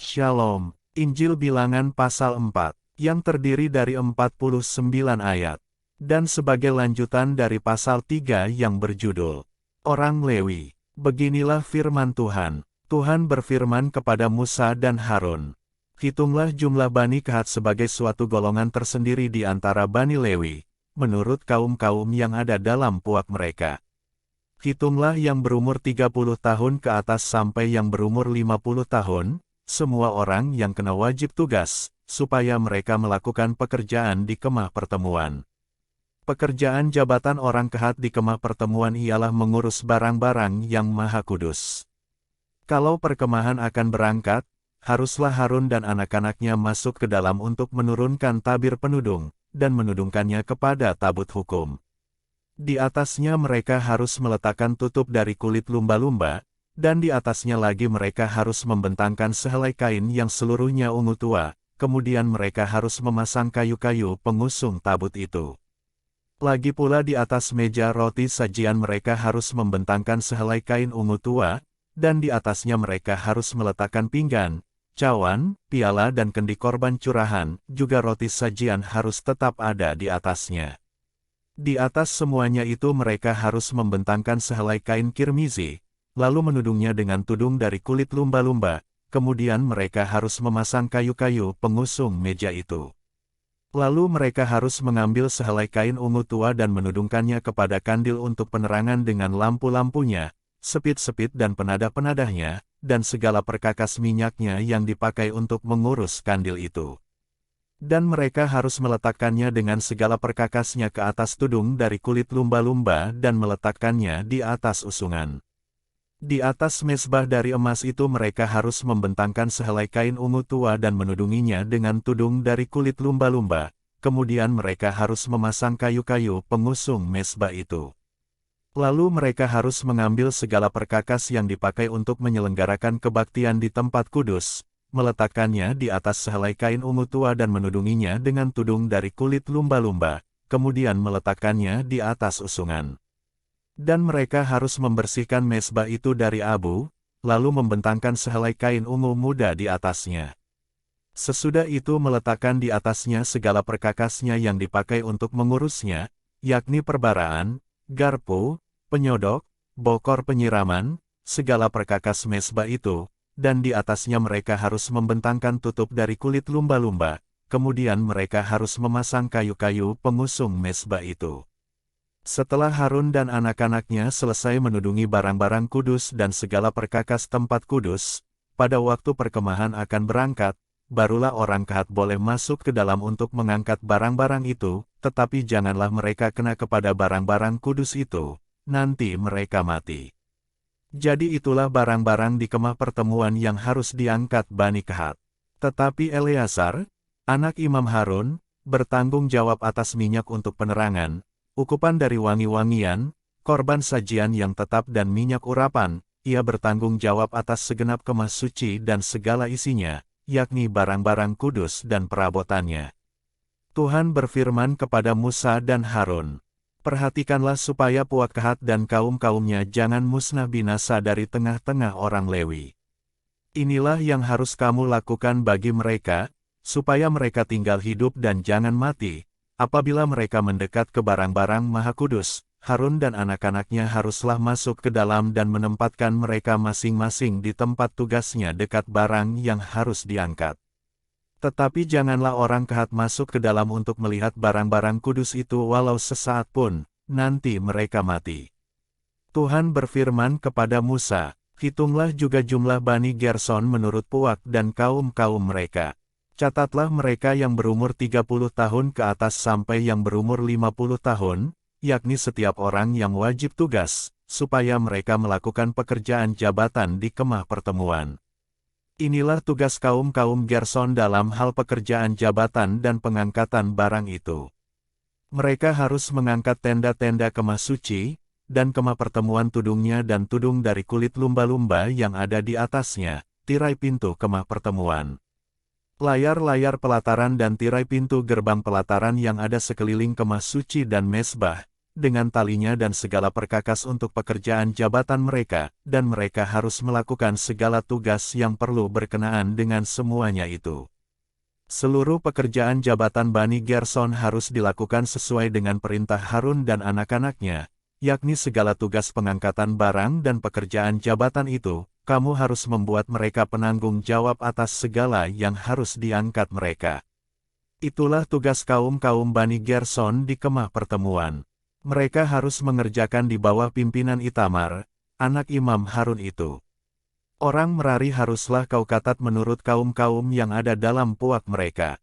Shalom, Injil Bilangan pasal 4, yang terdiri dari 49 ayat. Dan sebagai lanjutan dari pasal 3 yang berjudul, Orang Lewi. Beginilah firman Tuhan. Tuhan berfirman kepada Musa dan Harun. Hitunglah jumlah Bani Kehat sebagai suatu golongan tersendiri di antara Bani Lewi, menurut kaum-kaum yang ada dalam puak mereka. Hitunglah yang berumur 30 tahun ke atas sampai yang berumur 50 tahun, semua orang yang kena wajib tugas, supaya mereka melakukan pekerjaan di kemah pertemuan. Pekerjaan jabatan orang Kehat di kemah pertemuan ialah mengurus barang-barang yang maha kudus. Kalau perkemahan akan berangkat, haruslah Harun dan anak-anaknya masuk ke dalam untuk menurunkan tabir penudung, dan menudungkannya kepada tabut hukum. Di atasnya mereka harus meletakkan tutup dari kulit lumba-lumba, dan di atasnya lagi mereka harus membentangkan sehelai kain yang seluruhnya ungu tua, kemudian mereka harus memasang kayu-kayu pengusung tabut itu. Lagi pula di atas meja roti sajian mereka harus membentangkan sehelai kain ungu tua, dan di atasnya mereka harus meletakkan pinggan, cawan, piala dan kendi korban curahan, juga roti sajian harus tetap ada di atasnya. Di atas semuanya itu mereka harus membentangkan sehelai kain kirmizi, lalu menudungnya dengan tudung dari kulit lumba-lumba, kemudian mereka harus memasang kayu-kayu pengusung meja itu. Lalu mereka harus mengambil sehelai kain ungu tua dan menudungkannya kepada kandil untuk penerangan dengan lampu-lampunya, sepit-sepit dan penadah-penadahnya, dan segala perkakas minyaknya yang dipakai untuk mengurus kandil itu. Dan mereka harus meletakkannya dengan segala perkakasnya ke atas tudung dari kulit lumba-lumba dan meletakkannya di atas usungan. Di atas mezbah dari emas itu mereka harus membentangkan sehelai kain ungu tua dan menudunginya dengan tudung dari kulit lumba-lumba, kemudian mereka harus memasang kayu-kayu pengusung mezbah itu. Lalu mereka harus mengambil segala perkakas yang dipakai untuk menyelenggarakan kebaktian di tempat kudus, meletakkannya di atas sehelai kain ungu tua dan menudunginya dengan tudung dari kulit lumba-lumba, kemudian meletakkannya di atas usungan. Dan mereka harus membersihkan mezbah itu dari abu, lalu membentangkan sehelai kain ungu muda di atasnya. Sesudah itu meletakkan di atasnya segala perkakasnya yang dipakai untuk mengurusnya, yakni perbaraan, garpu, penyodok, bokor penyiraman, segala perkakas mezbah itu, dan di atasnya mereka harus membentangkan tutup dari kulit lumba-lumba, kemudian mereka harus memasang kayu-kayu pengusung mezbah itu. Setelah Harun dan anak-anaknya selesai menudungi barang-barang kudus dan segala perkakas tempat kudus, pada waktu perkemahan akan berangkat, barulah orang Kehat boleh masuk ke dalam untuk mengangkat barang-barang itu, tetapi janganlah mereka kena kepada barang-barang kudus itu, nanti mereka mati. Jadi itulah barang-barang di kemah pertemuan yang harus diangkat Bani Kehat. Tetapi Eleazar, anak Imam Harun, bertanggung jawab atas minyak untuk penerangan, ukupan dari wangi-wangian, korban sajian yang tetap dan minyak urapan, ia bertanggung jawab atas segenap kemah suci dan segala isinya, yakni barang-barang kudus dan perabotannya. Tuhan berfirman kepada Musa dan Harun, perhatikanlah supaya puak Kehat dan kaum-kaumnya jangan musnah binasa dari tengah-tengah orang Lewi. Inilah yang harus kamu lakukan bagi mereka, supaya mereka tinggal hidup dan jangan mati. Apabila mereka mendekat ke barang-barang maha kudus, Harun dan anak-anaknya haruslah masuk ke dalam dan menempatkan mereka masing-masing di tempat tugasnya dekat barang yang harus diangkat. Tetapi janganlah orang Kehat masuk ke dalam untuk melihat barang-barang kudus itu walau sesaat pun, nanti mereka mati. Tuhan berfirman kepada Musa, hitunglah juga jumlah Bani Gerson menurut puak dan kaum-kaum mereka. Catatlah mereka yang berumur 30 tahun ke atas sampai yang berumur 50 tahun, yakni setiap orang yang wajib tugas, supaya mereka melakukan pekerjaan jabatan di kemah pertemuan. Inilah tugas kaum-kaum Gerson dalam hal pekerjaan jabatan dan pengangkatan barang itu. Mereka harus mengangkat tenda-tenda kemah suci, dan kemah pertemuan tudungnya dan tudung dari kulit lumba-lumba yang ada di atasnya, tirai pintu kemah pertemuan. Layar-layar pelataran dan tirai pintu gerbang pelataran yang ada sekeliling kemah suci dan mezbah, dengan talinya dan segala perkakas untuk pekerjaan jabatan mereka, dan mereka harus melakukan segala tugas yang perlu berkenaan dengan semuanya itu. Seluruh pekerjaan jabatan Bani Gerson harus dilakukan sesuai dengan perintah Harun dan anak-anaknya, yakni segala tugas pengangkatan barang dan pekerjaan jabatan itu, kamu harus membuat mereka penanggung jawab atas segala yang harus diangkat mereka. Itulah tugas kaum-kaum Bani Gerson di kemah pertemuan. Mereka harus mengerjakan di bawah pimpinan Itamar, anak Imam Harun itu. Orang Merari haruslah kau catat menurut kaum-kaum yang ada dalam puak mereka.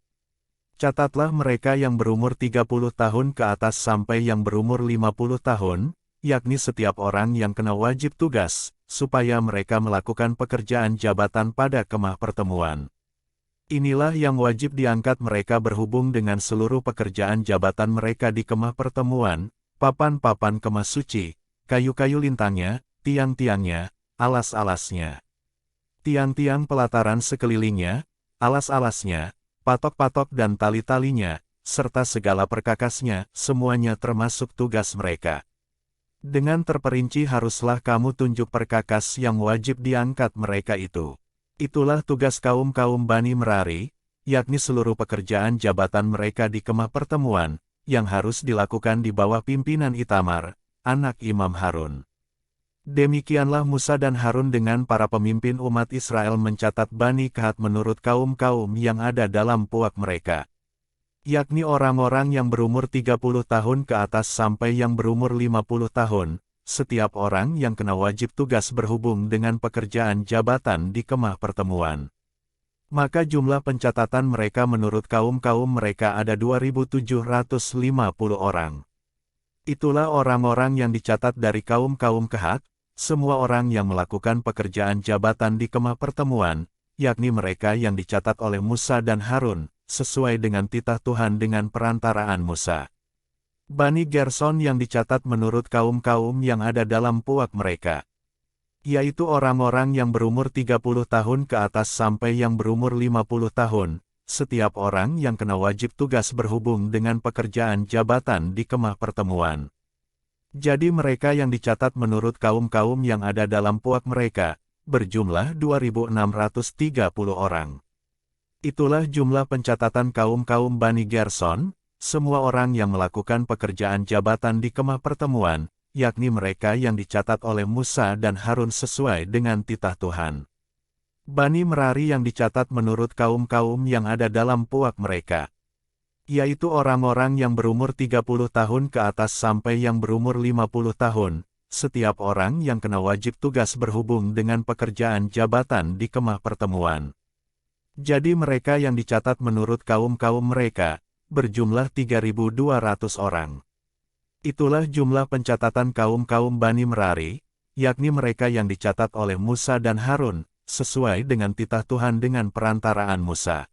Catatlah mereka yang berumur 30 tahun ke atas sampai yang berumur 50 tahun, yakni setiap orang yang kena wajib tugas, supaya mereka melakukan pekerjaan jabatan pada kemah pertemuan. Inilah yang wajib diangkat mereka berhubung dengan seluruh pekerjaan jabatan mereka di kemah pertemuan, papan-papan kemah suci, kayu-kayu lintangnya, tiang-tiangnya, alas-alasnya, tiang-tiang pelataran sekelilingnya, alas-alasnya, patok-patok dan tali-talinya, serta segala perkakasnya, semuanya termasuk tugas mereka. Dengan terperinci haruslah kamu tunjuk perkakas yang wajib diangkat mereka itu. Itulah tugas kaum-kaum Bani Merari, yakni seluruh pekerjaan jabatan mereka di kemah pertemuan, yang harus dilakukan di bawah pimpinan Itamar, anak Imam Harun. Demikianlah Musa dan Harun dengan para pemimpin umat Israel mencatat Bani Kehat menurut kaum-kaum yang ada dalam puak mereka, yakni orang-orang yang berumur 30 tahun ke atas sampai yang berumur 50 tahun, setiap orang yang kena wajib tugas berhubung dengan pekerjaan jabatan di kemah pertemuan. Maka jumlah pencatatan mereka menurut kaum-kaum mereka ada 2.750 orang. Itulah orang-orang yang dicatat dari kaum-kaum Kehat, semua orang yang melakukan pekerjaan jabatan di kemah pertemuan, yakni mereka yang dicatat oleh Musa dan Harun, sesuai dengan titah Tuhan dengan perantaraan Musa. Bani Gerson yang dicatat menurut kaum-kaum yang ada dalam puak mereka, yaitu orang-orang yang berumur 30 tahun ke atas sampai yang berumur 50 tahun, setiap orang yang kena wajib tugas berhubung dengan pekerjaan jabatan di kemah pertemuan. Jadi mereka yang dicatat menurut kaum-kaum yang ada dalam puak mereka, berjumlah 2.630 orang. Itulah jumlah pencatatan kaum-kaum Bani Gerson, semua orang yang melakukan pekerjaan jabatan di kemah pertemuan, yakni mereka yang dicatat oleh Musa dan Harun sesuai dengan titah Tuhan. Bani Merari yang dicatat menurut kaum-kaum yang ada dalam puak mereka, yaitu orang-orang yang berumur 30 tahun ke atas sampai yang berumur 50 tahun, setiap orang yang kena wajib tugas berhubung dengan pekerjaan jabatan di kemah pertemuan. Jadi mereka yang dicatat menurut kaum-kaum mereka, berjumlah 3.200 orang. Itulah jumlah pencatatan kaum-kaum Bani Merari, yakni mereka yang dicatat oleh Musa dan Harun, sesuai dengan titah Tuhan dengan perantaraan Musa.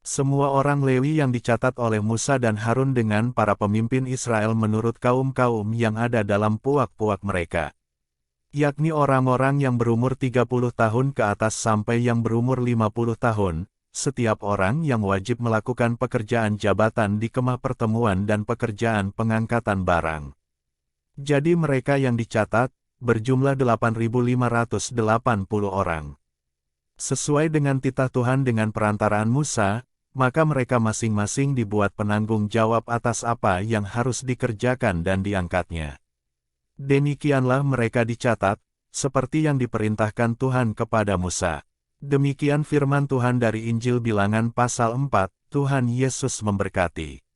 Semua orang Lewi yang dicatat oleh Musa dan Harun dengan para pemimpin Israel menurut kaum-kaum yang ada dalam puak-puak mereka, yakni orang-orang yang berumur 30 tahun ke atas sampai yang berumur 50 tahun, setiap orang yang wajib melakukan pekerjaan jabatan di kemah pertemuan dan pekerjaan pengangkatan barang. Jadi mereka yang dicatat, berjumlah 8.580 orang. Sesuai dengan titah Tuhan dengan perantaraan Musa, maka mereka masing-masing dibuat penanggung jawab atas apa yang harus dikerjakan dan diangkatnya. Demikianlah mereka dicatat, seperti yang diperintahkan Tuhan kepada Musa. Demikian firman Tuhan dari Injil Bilangan pasal 4, Tuhan Yesus memberkati.